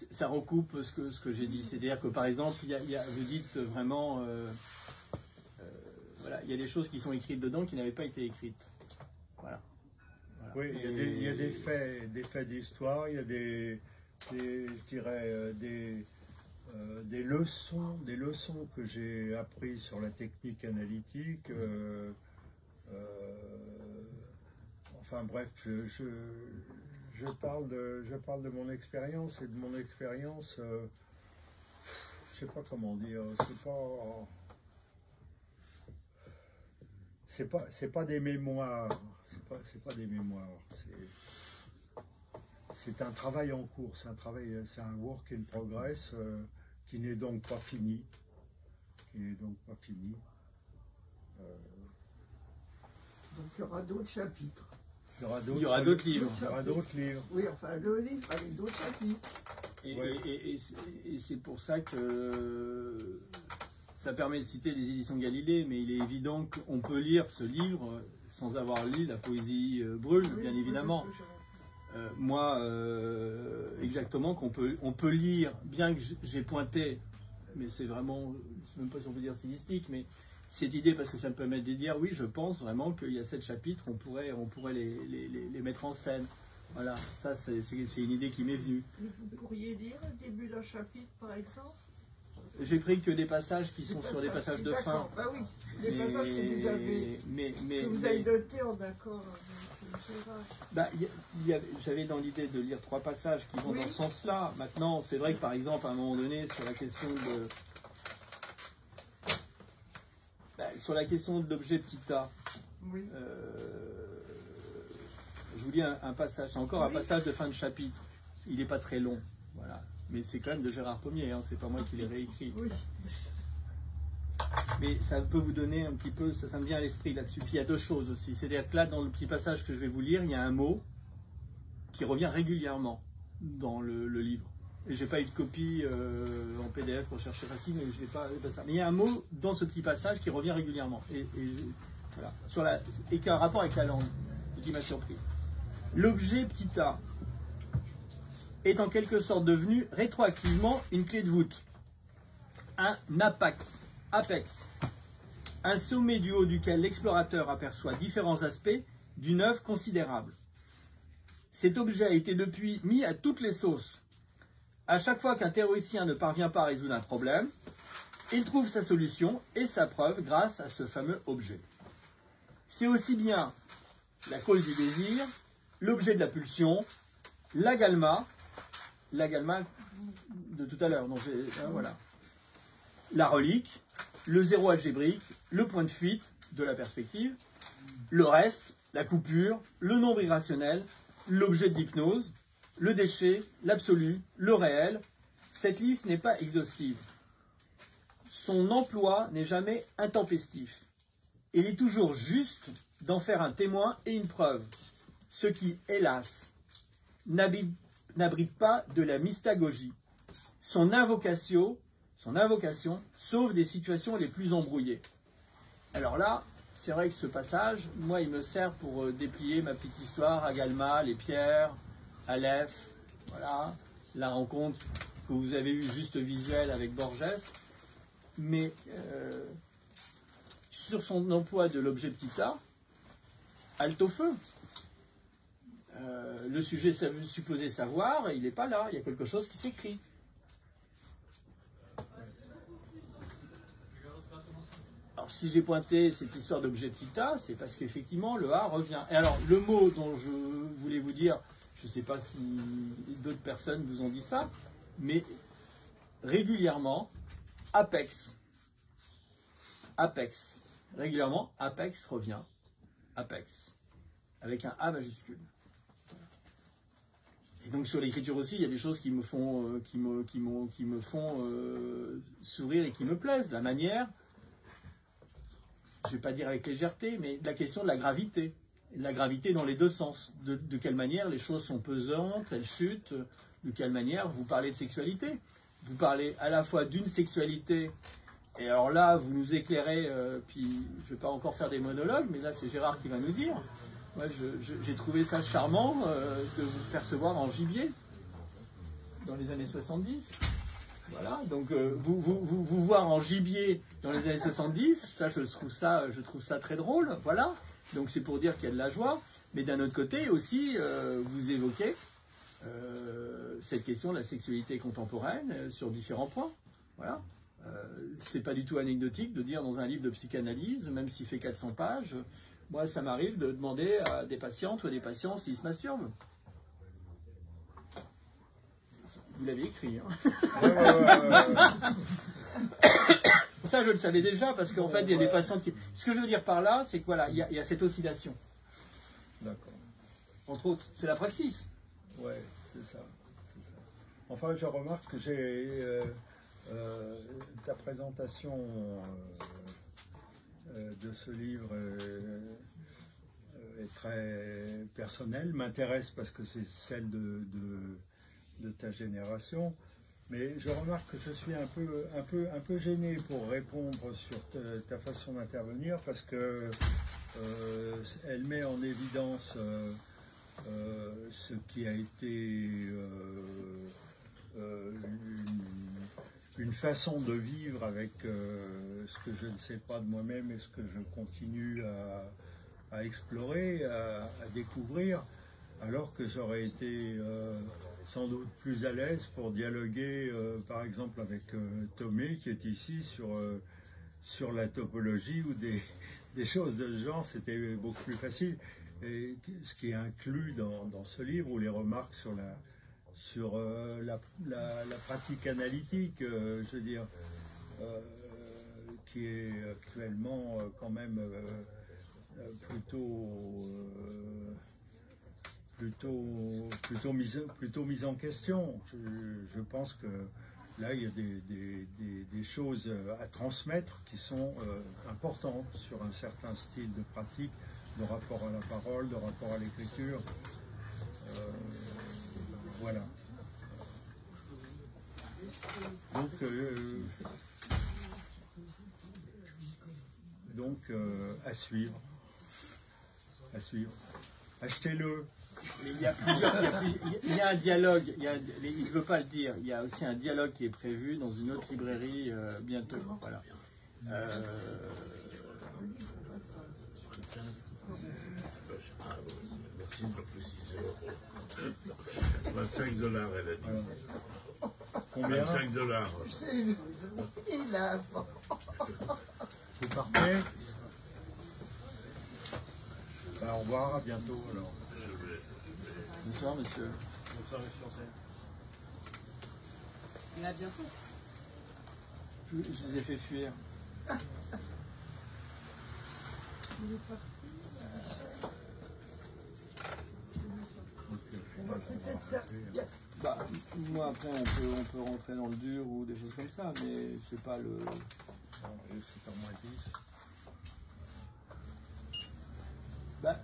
ça recoupe ce que j'ai dit, c'est-à-dire que par exemple, vous dites vraiment, voilà, il y a des choses qui sont écrites dedans qui n'avaient pas été écrites. Voilà. Oui, il y a des faits d'histoire, il y a je dirais, des leçons que j'ai apprises sur la technique analytique. Enfin bref, je parle de mon expérience, et de mon expérience, je sais pas comment dire, c'est pas des mémoires, c'est un travail en cours, c'est un work in progress qui n'est donc pas fini, Donc il y aura d'autres chapitres. Il y aura d'autres livres. Oui, enfin le livre avec d'autres chapitres. Et c'est pour ça que ça permet de citer les éditions Galilée, mais il est évident qu'on peut lire ce livre sans avoir lu La poésie brûle, bien évidemment. Moi, exactement, on peut lire, bien que j'ai pointé, mais c'est vraiment, je ne sais même pas si on peut dire stylistique, mais cette idée, parce que ça me permet de dire, oui, je pense vraiment qu'il y a 7 chapitres, on pourrait les mettre en scène. Voilà, ça c'est une idée qui m'est venue. Vous pourriez dire le début d'un chapitre, par exemple? J'ai pris que des passages qui sont sur des passages de fin. Bah oui, les passages que vous avez notés en accord avec Gérard. Bah, j'avais dans l'idée de lire 3 passages qui vont dans ce sens-là. Maintenant, c'est vrai que par exemple, à un moment donné, sur la question de l'objet petit a, je vous lis un passage, c'est encore un passage de fin de chapitre. Il n'est pas très long, voilà. Mais c'est quand même de Gérard Pommier, hein, c'est pas moi qui l'ai réécrit. Oui. Mais ça peut vous donner un petit peu, ça me vient à l'esprit là-dessus. Puis il y a 2 choses aussi. C'est-à-dire que là, dans le petit passage que je vais vous lire, il y a un mot qui revient régulièrement dans le livre. Et j'ai pas eu de copie en PDF pour chercher facile, mais je n'ai pas ça. Mais il y a un mot dans ce petit passage qui revient régulièrement. Voilà. Et qui a un rapport avec la langue, et qui m'a surpris. L'objet petit a est en quelque sorte devenu rétroactivement une clé de voûte, un apex, un sommet du haut duquel l'explorateur aperçoit différents aspects d'une œuvre considérable. Cet objet a été depuis mis à toutes les sauces. À chaque fois qu'un théoricien ne parvient pas à résoudre un problème, il trouve sa solution et sa preuve grâce à ce fameux objet. C'est aussi bien la cause du désir, l'objet de la pulsion, l'agalma de tout à l'heure, voilà. La relique, le zéro algébrique, le point de fuite de la perspective, le reste, la coupure, le nombre irrationnel, l'objet de l'hypnose, le déchet, l'absolu, le réel. Cette liste n'est pas exhaustive. Son emploi n'est jamais intempestif. Il est toujours juste d'en faire un témoin et une preuve, ce qui, hélas, n'abrite pas de la mystagogie. Son invocation sauve des situations les plus embrouillées. Alors là, c'est vrai que ce passage, moi, il me sert pour déplier ma petite histoire, Agalma, les pierres, Aleph, voilà, la rencontre que vous avez eue juste visuelle avec Borges. Mais sur son emploi de l'objet petit a, halte au feu. Le sujet supposé savoir, il n'est pas là, il y a quelque chose qui s'écrit. Alors si j'ai pointé cette histoire d'objet petit a, c'est parce qu'effectivement le A revient. Et alors le mot dont je voulais vous dire, je ne sais pas si d'autres personnes vous ont dit ça, mais régulièrement, apex, régulièrement, apex revient, apex, avec un A majuscule. Et donc sur l'écriture aussi, il y a des choses qui me font, sourire et qui me plaisent. La manière, je ne vais pas dire avec légèreté, mais la question de la gravité. Et de la gravité dans les 2 sens. De quelle manière les choses sont pesantes, elles chutent. De quelle manière vous parlez de sexualité. Vous parlez à la fois d'une sexualité, et alors là, vous nous éclairez, puis je ne vais pas encore faire des monologues, mais là c'est Gérard qui va nous dire. Moi, j'ai trouvé ça charmant de vous percevoir en gibier dans les années 70. Voilà, donc vous voir en gibier dans les années 70, ça je trouve ça très drôle. Voilà, donc c'est pour dire qu'il y a de la joie. Mais d'un autre côté aussi, vous évoquez cette question de la sexualité contemporaine sur différents points. Voilà. C'est pas du tout anecdotique de dire dans un livre de psychanalyse, même s'il fait 400 pages, moi ça m'arrive de demander à des patientes ou à des patients s'ils se masturbent. Vous l'avez écrit. Hein. Ça, je le savais déjà, parce qu'en fait, il y a des patientes qui... Ce que je veux dire par là, c'est que voilà, il y a cette oscillation. D'accord. Entre autres, c'est la praxis. Ouais, c'est ça. Enfin, je remarque que j'ai... ta présentation de ce livre est très personnelle, m'intéresse parce que c'est celle de ta génération, mais je remarque que je suis un peu gêné pour répondre sur ta façon d'intervenir parce que elle met en évidence ce qui a été une façon de vivre avec ce que je ne sais pas de moi-même et ce que je continue à explorer, à découvrir, alors que j'aurais été sans doute plus à l'aise pour dialoguer par exemple avec Tomé qui est ici sur la topologie ou des choses de ce genre, c'était beaucoup plus facile. Et ce qui est inclus dans ce livre, ou les remarques sur la pratique analytique, je veux dire, qui est actuellement quand même plutôt mise en question. Je pense que là, il y a des choses à transmettre qui sont importantes sur un certain style de pratique, de rapport à la parole, de rapport à l'écriture. Voilà. Donc à suivre. À suivre. Achetez-le. Mais il y a plusieurs, il y a un dialogue, il ne veut pas le dire, il y a aussi un dialogue qui est prévu dans une autre librairie bientôt. Voilà. 25 $, elle a dit. Combien? 25 $. Il a... Vous partez? Ben, au revoir, à bientôt alors. Bonsoir monsieur. Bonsoir monsieur. Et à bientôt. Je les ai fait fuir. Bah, moi après on peut rentrer dans le dur ou des choses comme ça, mais c'est pas le... C'est en moins 10. Bah,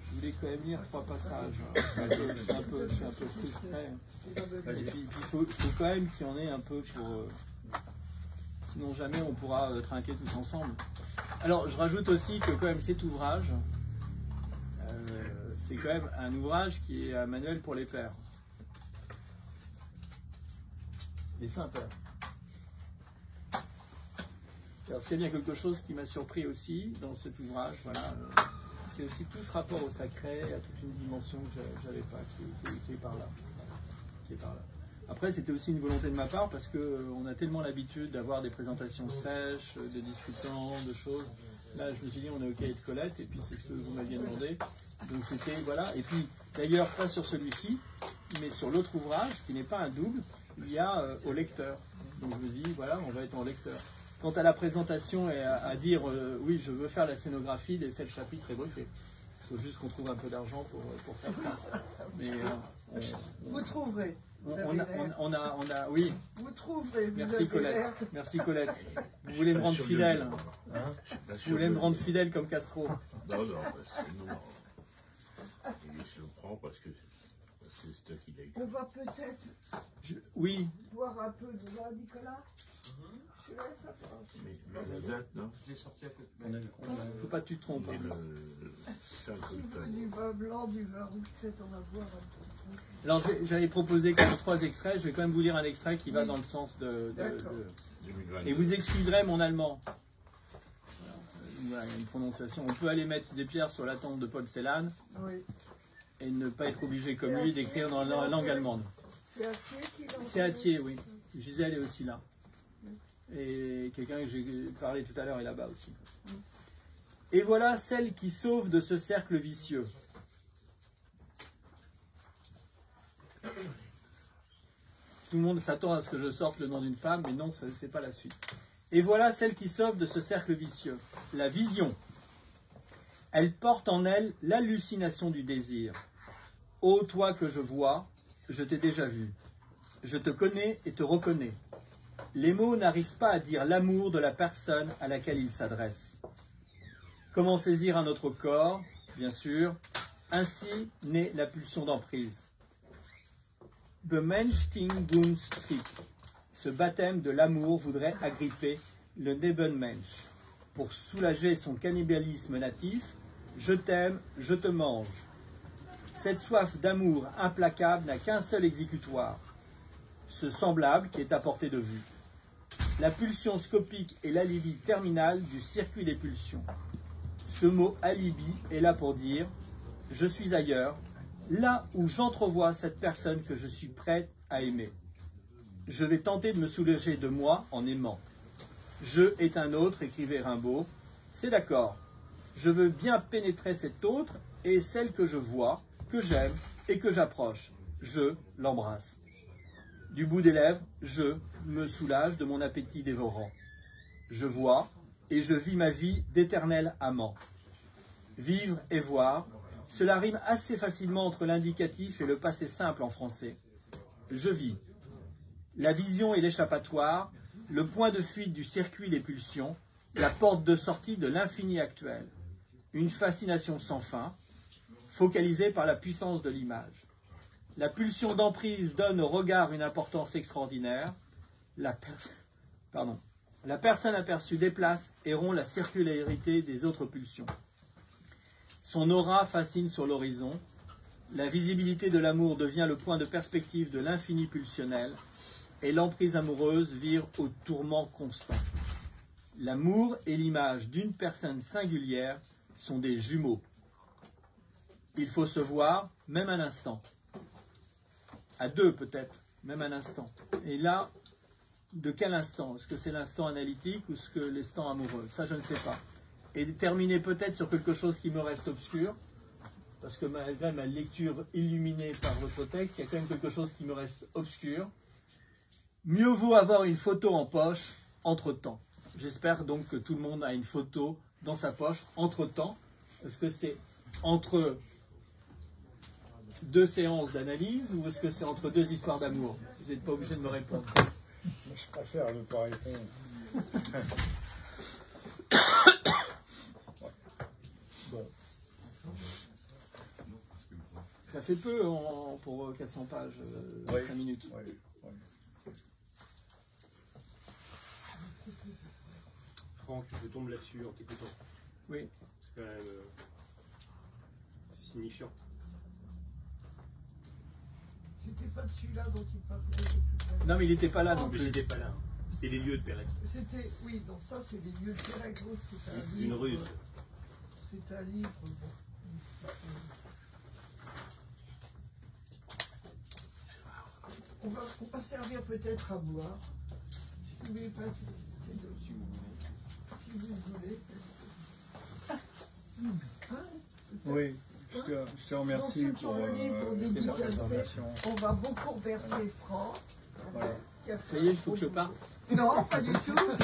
je voulais quand même lire 3 passages. Je suis un peu frustré. Et puis il faut quand même qu'il y en ait un peu pour... sinon jamais on pourra trinquer tous ensemble. Alors je rajoute aussi que quand même cet ouvrage, c'est quand même un ouvrage qui est un manuel pour les pères. Les saints pères. Alors c'est bien quelque chose qui m'a surpris aussi dans cet ouvrage, voilà. C'est aussi tout ce rapport au sacré, à toute une dimension que je n'avais pas, qui est par là. Après, c'était aussi une volonté de ma part, parce qu'on a tellement l'habitude d'avoir des présentations sèches, de discutants, de choses. Là, je me suis dit, on est au cahier de Colette, et puis c'est ce que vous m'aviez demandé. Donc c'était, voilà. Et puis, d'ailleurs, pas sur celui-ci, mais sur l'autre ouvrage, qui n'est pas un double, il y a au lecteur. Donc je me dis, voilà, on va être en lecteur. Quant à la présentation et à dire, oui, je veux faire la scénographie des 7 chapitres évoqués. Il faut juste qu'on trouve un peu d'argent pour faire ça. Mais vous trouverez. Oui. Vous trouverez. Merci Colette. Merci Colette. Vous voulez me rendre fidèle. Hein? Vous voulez me rendre fidèle comme Castro. Non, c'est non. Je le prends parce que c'est toi qui l'as écrit. On va peut-être oui. voir un peu de là, Nicolas. Je laisse ça. Mais la date, non? Il ne faut pas que tu te trompes. Et le 5 Si vous voulez du vin blanc, du vin rouge, peut-être on va voir un peu. Alors j'avais proposé quand même 3 extraits, je vais quand même vous lire un extrait qui va dans le sens de... Et vous excuserez mon allemand. Voilà, il y a une prononciation. On peut aller mettre des pierres sur la tombe de Paul Celan et ne pas être obligé comme lui d'écrire dans la langue allemande. C'est Attier qui l'a... C'est Attier, oui. Gisèle est aussi là. Et quelqu'un que j'ai parlé tout à l'heure est là-bas aussi. Et voilà celle qui sauve de ce cercle vicieux. Tout le monde s'attend à ce que je sorte le nom d'une femme, mais non, ce n'est pas la suite. Et voilà celle qui sauve de ce cercle vicieux. La vision. Elle porte en elle l'hallucination du désir. Ô toi que je vois, je t'ai déjà vu. Je te connais et te reconnais. Les mots n'arrivent pas à dire l'amour de la personne à laquelle ils s'adressent. Comment saisir un autre corps? Bien sûr. Ainsi naît la pulsion d'emprise. Bemenschtingungstrieb. Ce baptême de l'amour voudrait agripper le Nebenmensch. Pour soulager son cannibalisme natif, je t'aime, je te mange. Cette soif d'amour implacable n'a qu'un seul exécutoire, ce semblable qui est à portée de vue. La pulsion scopique est l'alibi terminal du circuit des pulsions. Ce mot alibi est là pour dire « je suis ailleurs », là où j'entrevois cette personne que je suis prête à aimer. Je vais tenter de me soulager de moi en aimant. Je est un autre, écrivait Rimbaud. C'est d'accord. Je veux bien pénétrer cet autre et celle que je vois, que j'aime et que j'approche. Je l'embrasse. Du bout des lèvres, je me soulage de mon appétit dévorant. Je vois et je vis ma vie d'éternel amant. Vivre et voir, cela rime assez facilement entre l'indicatif et le passé simple en français. Je vis. La vision est l'échappatoire, le point de fuite du circuit des pulsions, la porte de sortie de l'infini actuel. Une fascination sans fin, focalisée par la puissance de l'image. La pulsion d'emprise donne au regard une importance extraordinaire. La personne aperçue déplace et rompt la circularité des autres pulsions. Son aura fascine sur l'horizon. La visibilité de l'amour devient le point de perspective de l'infini pulsionnel et l'emprise amoureuse vire au tourment constant. L'amour et l'image d'une personne singulière sont des jumeaux. Il faut se voir, même un instant. À deux peut-être, même un instant. Et là, de quel instant? Est-ce que c'est l'instant analytique ou est-ce que l'instant amoureux? Ça, je ne sais pas. Et terminer peut-être sur quelque chose qui me reste obscur, parce que malgré ma lecture illuminée par votre texte, il y a quand même quelque chose qui me reste obscur. Mieux vaut avoir une photo en poche entre-temps. J'espère donc que tout le monde a une photo dans sa poche entre-temps. Est-ce que c'est entre deux séances d'analyse ou est-ce que c'est entre deux histoires d'amour? Vous n'êtes pas obligé de me répondre. Je préfère ne pas répondre. Bon. Ça fait peu pour 400 pages, 5 minutes. Oui. Franck, je tombe là-dessus en t'écoutant. Oui. C'est quand même signifiant. C'était pas celui-là dont il parlait tout à l'heure. Non, mais il n'était pas là non Mais plus. j'étais pas là. C'était les lieux de Pérec. C'était, oui, donc ça c'est les lieux de Pérec, c'est un livre. Une ruse. C'est un livre. Bon. On va servir peut-être à boire. Si vous voulez pas, c'est de, si vous voulez. Si vous voulez. Hein, Oui, je te remercie donc, pour le livre dédicacé, présentation. on va beaucoup remercier Franck. Voilà. Ça y est, il faut que je parte. Non, pas du tout. On va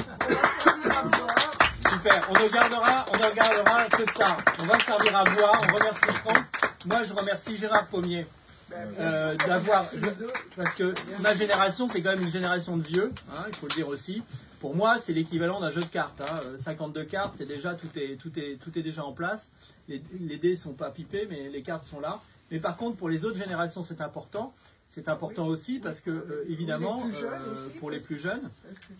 servir à boire. Super, on ne gardera que ça. On va servir à boire, on remercie Franck. Moi, je remercie Gérard Pommier d'avoir... Parce que ma génération, c'est quand même une génération de vieux, hein, il faut le dire aussi. Pour moi, c'est l'équivalent d'un jeu de cartes. Hein. 52 cartes, c'est déjà, tout est déjà en place. Les dés ne sont pas pipés, mais les cartes sont là. Mais par contre, pour les autres générations, c'est important. C'est important aussi parce que, évidemment, pour les plus jeunes,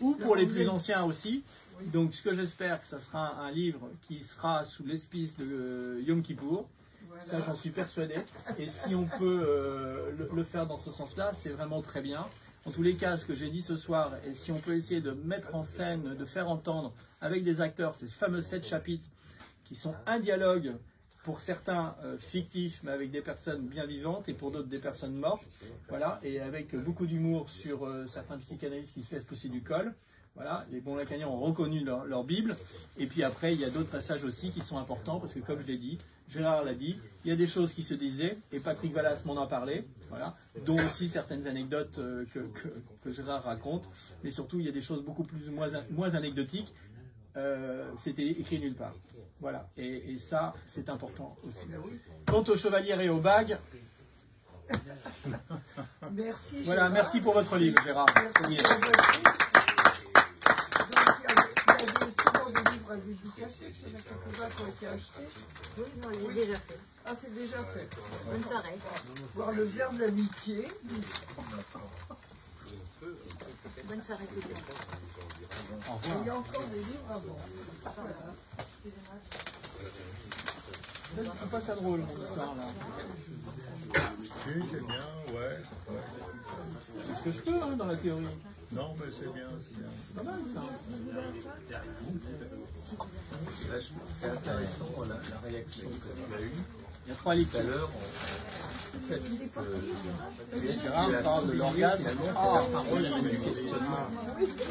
ou pour les plus anciens aussi. Donc, ce que j'espère, que ça sera un livre qui sera sous l'espèce de Yom Kippour. Voilà. Ça, j'en suis persuadé. Et si on peut le faire dans ce sens-là, c'est vraiment très bien. En tous les cas, ce que j'ai dit ce soir, et si on peut essayer de mettre en scène, de faire entendre avec des acteurs ces fameux 7 chapitres qui sont un dialogue, pour certains fictifs, mais avec des personnes bien vivantes, et pour d'autres des personnes mortes, voilà, et avec beaucoup d'humour sur certains psychanalystes qui se laissent pousser du col. Voilà, les bons lacaniens ont reconnu leur Bible. Et puis après, il y a d'autres passages aussi qui sont importants, parce que comme je l'ai dit, Gérard l'a dit, il y a des choses qui se disaient, et Patrick Vallas m'en a parlé, voilà, dont aussi certaines anecdotes que Gérard raconte, mais surtout il y a des choses beaucoup moins anecdotiques. C'était écrit nulle part. Voilà, et ça, c'est important aussi. Quant aux chevaliers et aux bagues, merci. Voilà, Gérard. merci pour votre livre, Gérard. Merci pour votre livre. Donc, il y avait souvent des livres à dédicacer, c'est la quelques-uns qui ont été achetés. Oui, non, il est déjà fait. Ah, c'est déjà fait. Bonne soirée. Voir le verbe d'amitié. Bonne soirée tout le monde. Au Il y revoir. a encore des livres avant. Voilà. Je trouve pas ça drôle, mon histoire, là. Oui, c'est bien, ouais. C'est ce que je peux, hein, dans la théorie. Non, mais c'est bien, c'est bien. Pas mal, ça. C'est intéressant la réaction que vous avez eue. Il y a 3 Tout à lectures. l'heure, en fait, Gérard parle de l'orgasme. la parole amène du questionnement.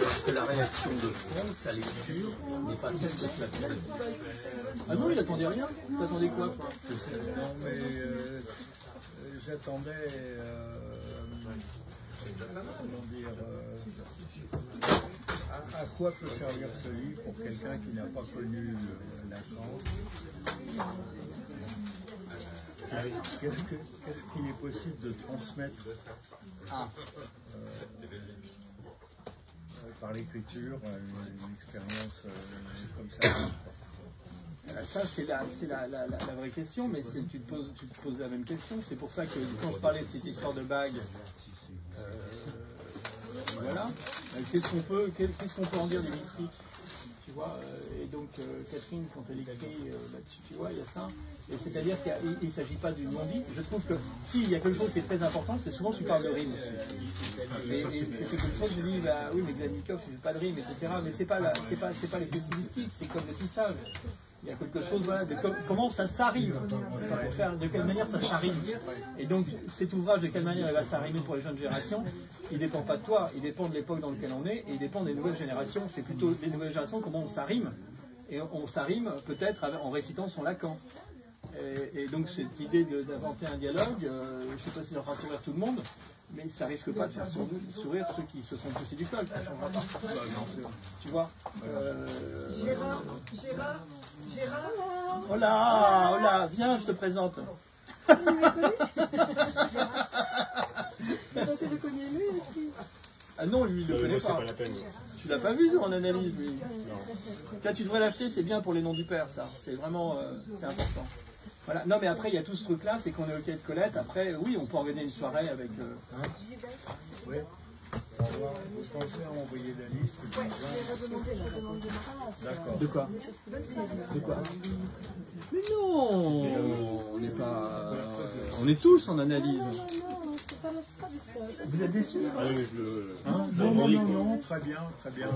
Parce que la réaction de Franck, sa lecture, n'est pas celle de Platon. Ah non, il attendait rien. Tu attendais quoi, toi? Non, mais j'attendais, comment dire, à quoi peut servir ce livre pour quelqu'un qui n'a pas connu la France? Qu'est-ce qu'il est possible de transmettre par l'écriture, une expérience comme ça? Ça, c'est la vraie question, mais tu te poses la même question. C'est pour ça que quand je parlais de cette histoire de bague, voilà, qu'est-ce qu'on peut en dire des mystiques, tu vois, et donc Catherine, quand elle écrit là-dessus, tu vois, il y a ça. Et c'est-à-dire qu'il ne s'agit pas du non-dit. Je trouve que s'il y a quelque chose qui est très important, c'est souvent tu parles de rime. Et c'est quelque chose, je dis, bah oui, mais Gladnikov, il ne fait pas de rime, etc. Mais c'est pas l'effet stylistique, c'est comme le tissage. Il y a quelque chose, voilà, de comment ça s'arrive, de quelle manière ça s'arrive. Et donc, cet ouvrage, de quelle manière il va s'arriver pour les jeunes générations, il ne dépend pas de toi, il dépend de l'époque dans laquelle on est, et il dépend des nouvelles générations. C'est plutôt les nouvelles générations, comment on s'arrime. Et on s'arrime peut-être en récitant son Lacan. Et donc, cette idée d'inventer un dialogue, je ne sais pas si ça fera sourire tout le monde, mais ça risque pas de faire sourire ceux qui se sont poussés du col, ça ne changera pas. Tu vois Gérard, oh là, viens, je te présente. Tu le connais lui aussi. Ah non, lui, il le connaît C'est pas. pas la peine. Tu l'as pas vu en analyse, lui. Là, tu devrais l'acheter, c'est bien pour les noms du père, ça. C'est vraiment, c'est important. Voilà. Non, mais après, il y a tout ce truc-là, c'est qu'on est au quai de Colette. Après, oui, on peut organiser une soirée avec... Oui. Vous pensez à envoyer la liste des gens? D'accord. De quoi? De quoi? Mais non, on n'est pas... on est tous en analyse. Vous êtes déçus? Ah oui, mais je le. Non, très bien, très bien.